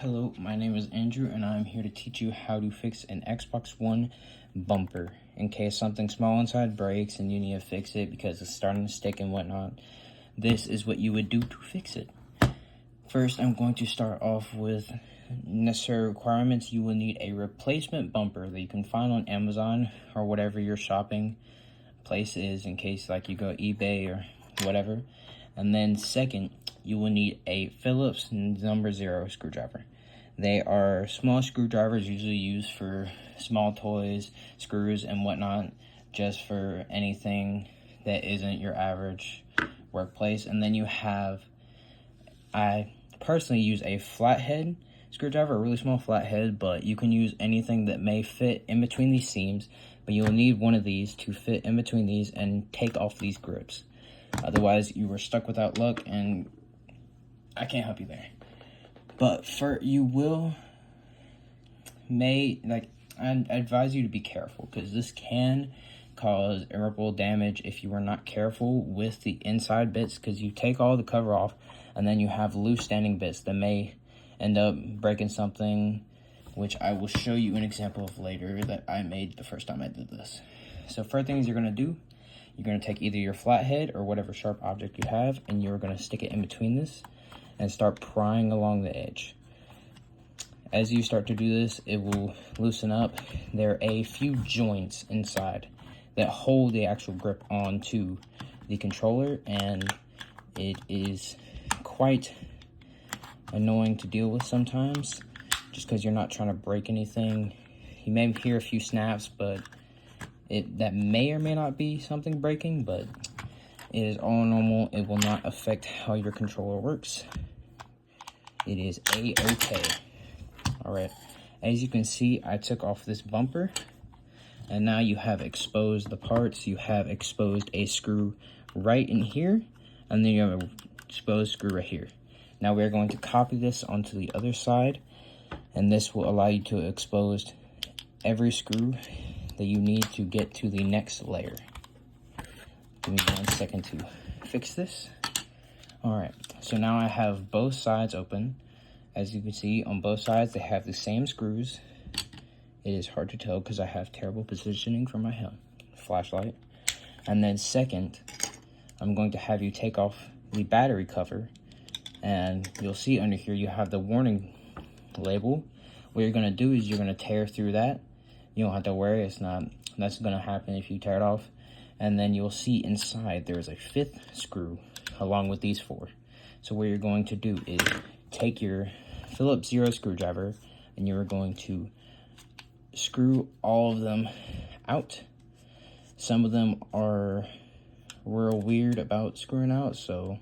Hello, my name is Andrew and I'm here to teach you how to fix an Xbox One bumper in case something small inside breaks and you need to fix it because it's starting to stick and whatnot. This is what you would do to fix it. First, I'm going to start off with necessary requirements. You will need a replacement bumper that you can find on Amazon or whatever your shopping place is in case like you go eBay or whatever. And then second, you will need a Phillips number 0 screwdriver. They are small screwdrivers usually used for small toys, screws, and whatnot, just for anything that isn't your average workplace. And then you have, I personally use a flathead screwdriver, a really small flathead, but you can use anything that may fit in between these seams, but you'll need one of these to fit in between these and take off these grips. Otherwise, you were stuck without luck, and I can't help you there. But I advise you to be careful, because this can cause irreparable damage if you are not careful with the inside bits, because you take all the cover off, and then you have loose standing bits that may end up breaking something, which I will show you an example of later that I made the first time I did this. So first things you're going to do, you're going to take either your flathead or whatever sharp object you have, and you're going to stick it in between this and start prying along the edge. As you start to do this, it will loosen up. There are a few joints inside that hold the actual grip onto the controller, and it is quite annoying to deal with sometimes, just because you're not trying to break anything. You may hear a few snaps, but that may or may not be something breaking, but it is all normal. It will not affect how your controller works. It is a-okay. Alright, as you can see, I took off this bumper, and now you have exposed the parts. You have exposed a screw right in here, and then you have an exposed screw right here. Now we're going to copy this onto the other side, and this will allow you to expose every screw that you need to get to the next layer. Give me 1 second to fix this. Alright, so now I have both sides open. As you can see, on both sides they have the same screws. It is hard to tell because I have terrible positioning for my flashlight. And then second, I'm going to have you take off the battery cover, and you'll see under here you have the warning label. What you're going to do is you're going to tear through that. You don't have to worry, that's going to happen if you tear it off. And then you'll see inside there's a 5th screw along with these 4. So what you're going to do is take your Phillips 0 screwdriver, and you're going to screw all of them out. Some of them are real weird about screwing out, so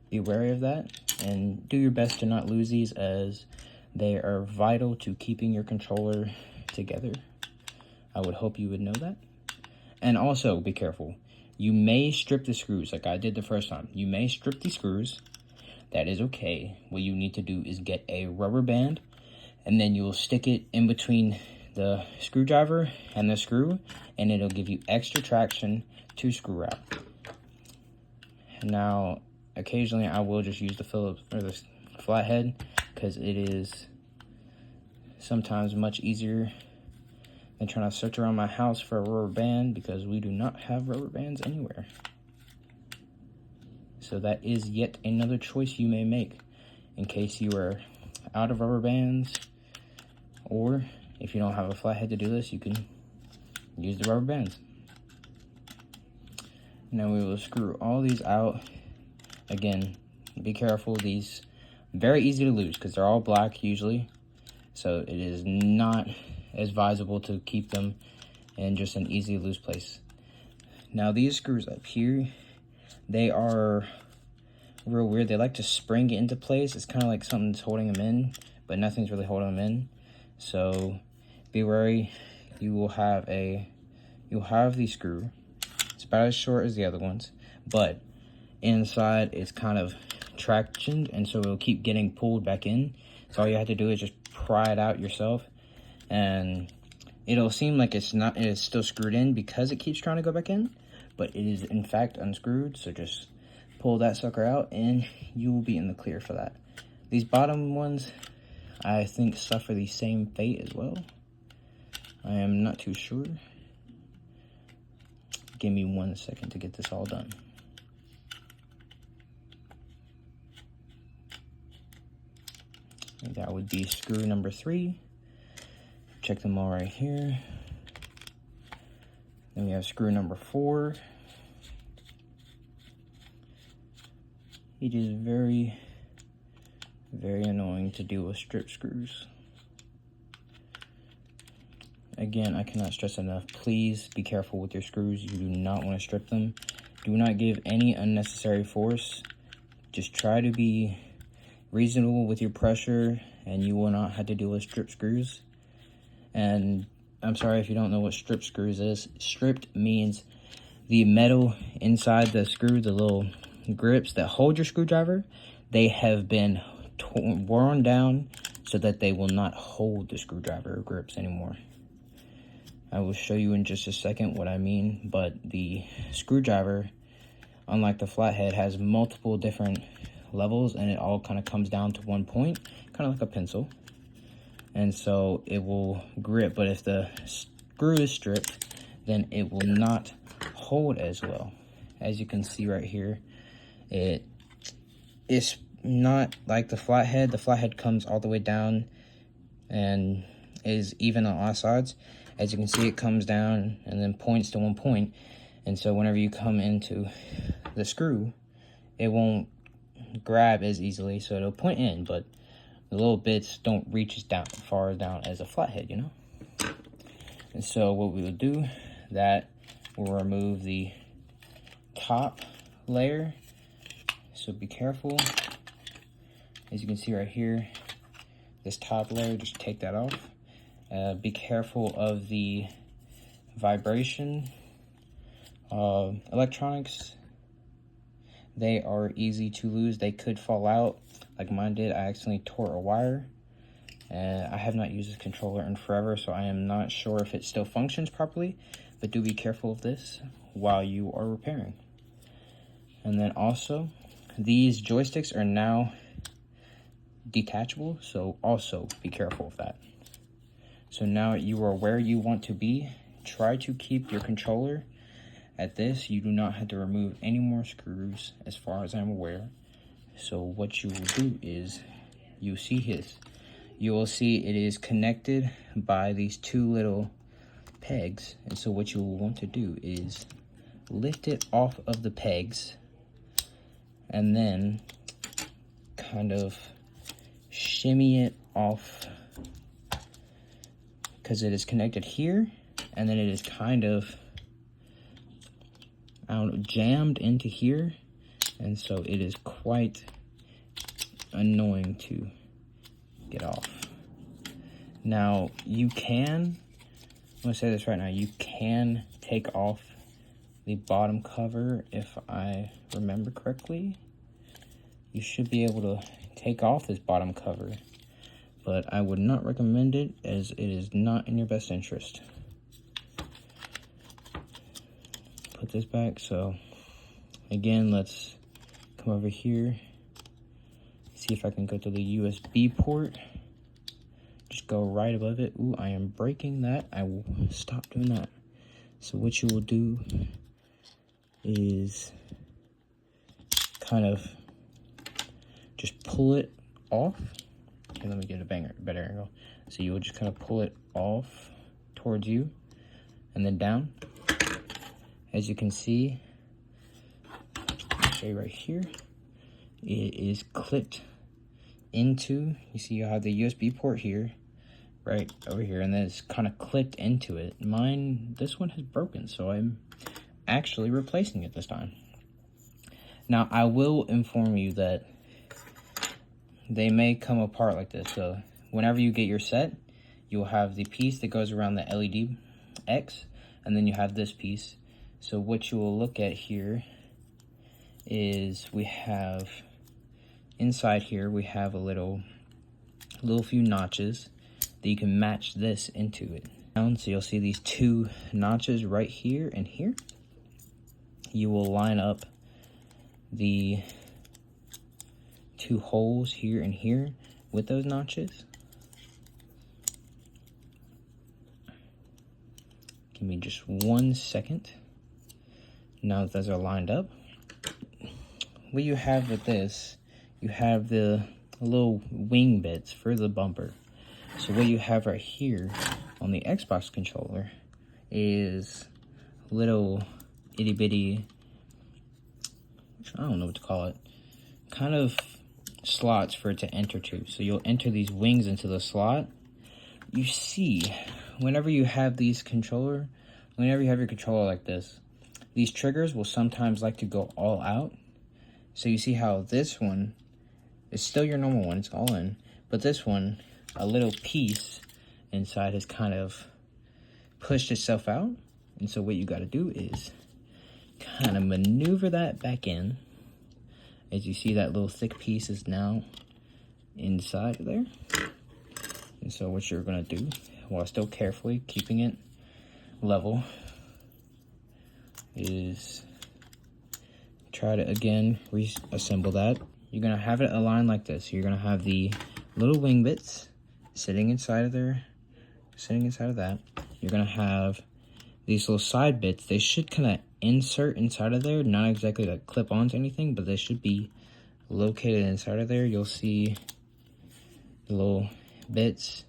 be wary of that, and do your best to not lose these, as they are vital to keeping your controller together. I would hope you would know that. And also, be careful. You may strip the screws like I did the first time. You may strip the screws. That is okay. What you need to do is get a rubber band, and then you'll stick it in between the screwdriver and the screw, and it'll give you extra traction to screw out. Now, occasionally I will just use the Phillips or the flathead, because it is sometimes much easier than trying to search around my house for a rubber band, because we do not have rubber bands anywhere. So that is yet another choice you may make in case you are out of rubber bands, or if you don't have a flathead to do this, you can use the rubber bands. Now we will screw all these out. Again, be careful. These very easy to lose because they're all black usually, so it is not as advisable to keep them in just an easy loose place. Now these screws up here, they are real weird. They like to spring into place. It's kind of like something's holding them in, but nothing's really holding them in. So be wary. You'll have the screw. It's about as short as the other ones, but inside it's kind of tractioned, and so it'll keep getting pulled back in. So all you have to do is just pry it out yourself, and it'll seem like it is still screwed in because it keeps trying to go back in, but it is in fact unscrewed. So just pull that sucker out and you will be in the clear for that. These bottom ones, I think, suffer the same fate as well. I am not too sure. Give me 1 second to get this all done. And that would be screw number 3. Check them all right here. Then we have screw number 4. It is very, very annoying to deal with strip screws. Again, I cannot stress enough, please be careful with your screws. You do not want to strip them. Do not give any unnecessary force. Just try to be reasonable with your pressure, and you will not have to deal with strip screws. And I'm sorry if you don't know what strip screws is. Stripped means the metal inside the screw, the little grips that hold your screwdriver, they have been worn down so that they will not hold the screwdriver grips anymore. I will show you in just a second what I mean, but the screwdriver, unlike the flathead, has multiple different levels, and it all kind of comes down to one point, kind of like a pencil. And so it will grip, but if the screw is stripped, then it will not hold as well. As you can see right here, it is not like the flathead. The flathead comes all the way down and is even on all sides. As you can see, it comes down and then points to one point. And so whenever you come into the screw, it won't grab as easily. So it'll point in, but the little bits don't reach as down, far down as a flathead, you know? And so what we will do, that will remove the top layer. So be careful. As you can see right here, this top layer, just take that off. Be careful of the vibration. Electronics, they are easy to lose. They could fall out like mine did. I accidentally tore a wire. I have not used this controller in forever, so I am not sure if it still functions properly, but do be careful of this while you are repairing. And then also, these joysticks are now detachable, so also be careful of that. So now you are where you want to be. Try to keep your controller at this. You do not have to remove any more screws as far as I'm aware. So what you will do is, you see his, you will see it is connected by these two little pegs. And so what you will want to do is lift it off of the pegs and then kind of shimmy it off, because it is connected here, and then it is kind of, I don't know, jammed into here, and so it is quite annoying to get off. Now, you can, I'm gonna say this right now, you can take off the bottom cover if I remember correctly. You should be able to take off this bottom cover, but I would not recommend it, as it is not in your best interest. Put this back. So again, let's come over here, see if I can go to the USB port. Just go right above it. Ooh, I am breaking that. I will stop doing that. So what you will do is kind of just pull it off. Okay, let me get a better angle. So you will just kind of pull it off towards you and then down. As you can see, I'll show you right here, it is clipped into, you see you have the USB port here, right over here, and then it's kind of clipped into it. Mine, this one has broken, so I'm actually replacing it this time. Now, I will inform you that they may come apart like this. So whenever you get your set, you'll have the piece that goes around the LED X, and then you have this piece. So what you will look at here is we have, inside here, we have a little few notches that you can match this into it. So you'll see these two notches right here and here. You will line up the two holes here and here with those notches. Give me just 1 second. Now that those are lined up, what you have with this, you have the little wing bits for the bumper. So what you have right here on the Xbox controller is little itty bitty, I don't know what to call it, kind of slots for it to enter to. So you'll enter these wings into the slot. You see, whenever you have your controller like this, these triggers will sometimes like to go all out. So you see how this one is still your normal one, it's all in, but this one, a little piece inside has kind of pushed itself out. And so what you got to do is kind of maneuver that back in. As you see, that little thick piece is now inside there. And so what you're going to do, while still carefully keeping it level, is try to again reassemble that. You're going to have it aligned like this. You're going to have the little wing bits sitting inside of there, sitting inside of that. You're going to have these little side bits. They should kind of insert inside of there, not exactly like clip onto anything, but they should be located inside of there. You'll see the little bits,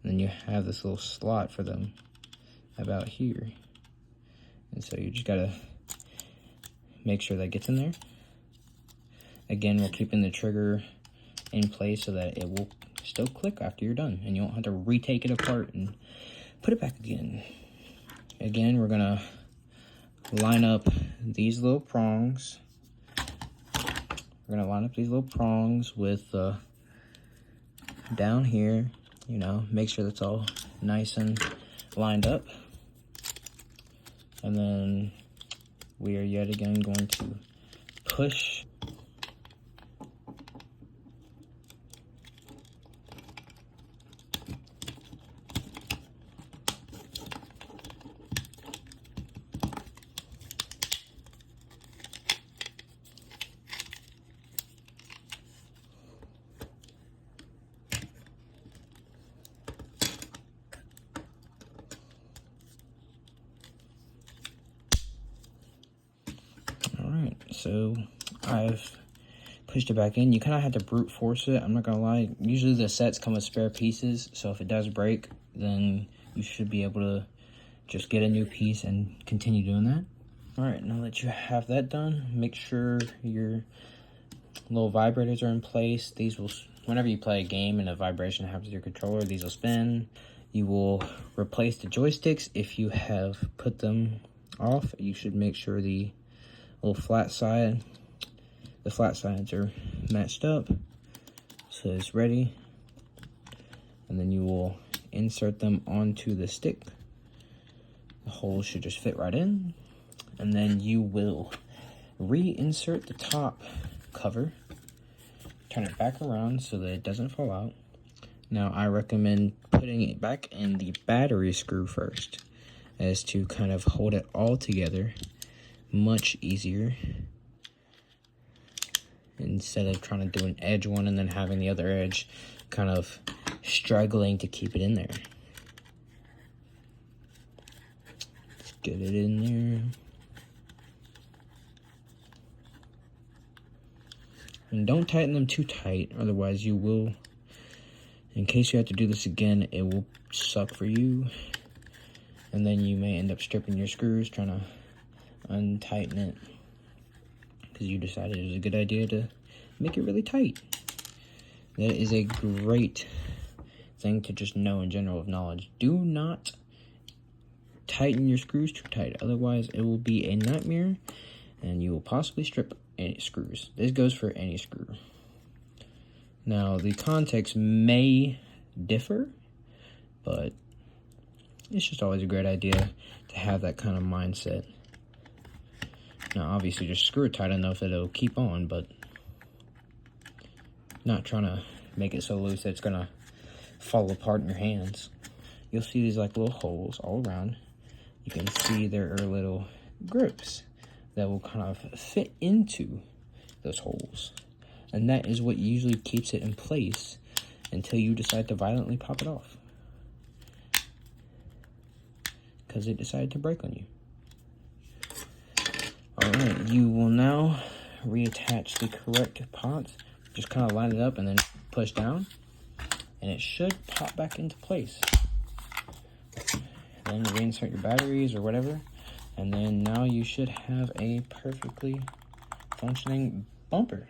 and then you have this little slot for them about here. And so you just gotta make sure that gets in there. Again, we're keeping the trigger in place so that it will still click after you're done, and you won't have to retake it apart and put it back again. Again, we're gonna line up these little prongs. We're gonna line up these little prongs with down here, you know, make sure that's all nice and lined up. And then we are yet again going to push So I've pushed it back in. You kind of have to brute force it. I'm not gonna lie. Usually the sets come with spare pieces, so if it does break, then you should be able to just get a new piece and continue doing that. All right, now that you have that done, make sure your little vibrators are in place. These will, whenever you play a game and a vibration happens to your controller, these will spin. You will replace the joysticks if you have put them off. You should make sure the little flat sides are matched up, so it's ready. And then you will insert them onto the stick. The holes should just fit right in. And then you will reinsert the top cover, turn it back around so that it doesn't fall out. Now I recommend putting it back in the battery screw first, as to kind of hold it all together much easier, instead of trying to do an edge one and then having the other edge kind of struggling to keep it in there. Let's get it in there. And don't tighten them too tight, otherwise you will, in case you have to do this again, it will suck for you. And then you may end up stripping your screws trying to untighten it because you decided it was a good idea to make it really tight. That is a great thing to just know in general of knowledge. Do not tighten your screws too tight, otherwise it will be a nightmare and you will possibly strip any screws. This goes for any screw. Now the context may differ, but it's just always a great idea to have that kind of mindset. Now obviously just screw it tight enough that it'll keep on, but not trying to make it so loose that it's gonna fall apart in your hands. You'll see these like little holes all around. You can see there are little grips that will kind of fit into those holes. And that is what usually keeps it in place until you decide to violently pop it off. because it decided to break on you. Alright, you will now reattach the correct pot. Just kind of line it up and then push down, and it should pop back into place. Then reinsert your batteries or whatever, and then now you should have a perfectly functioning bumper.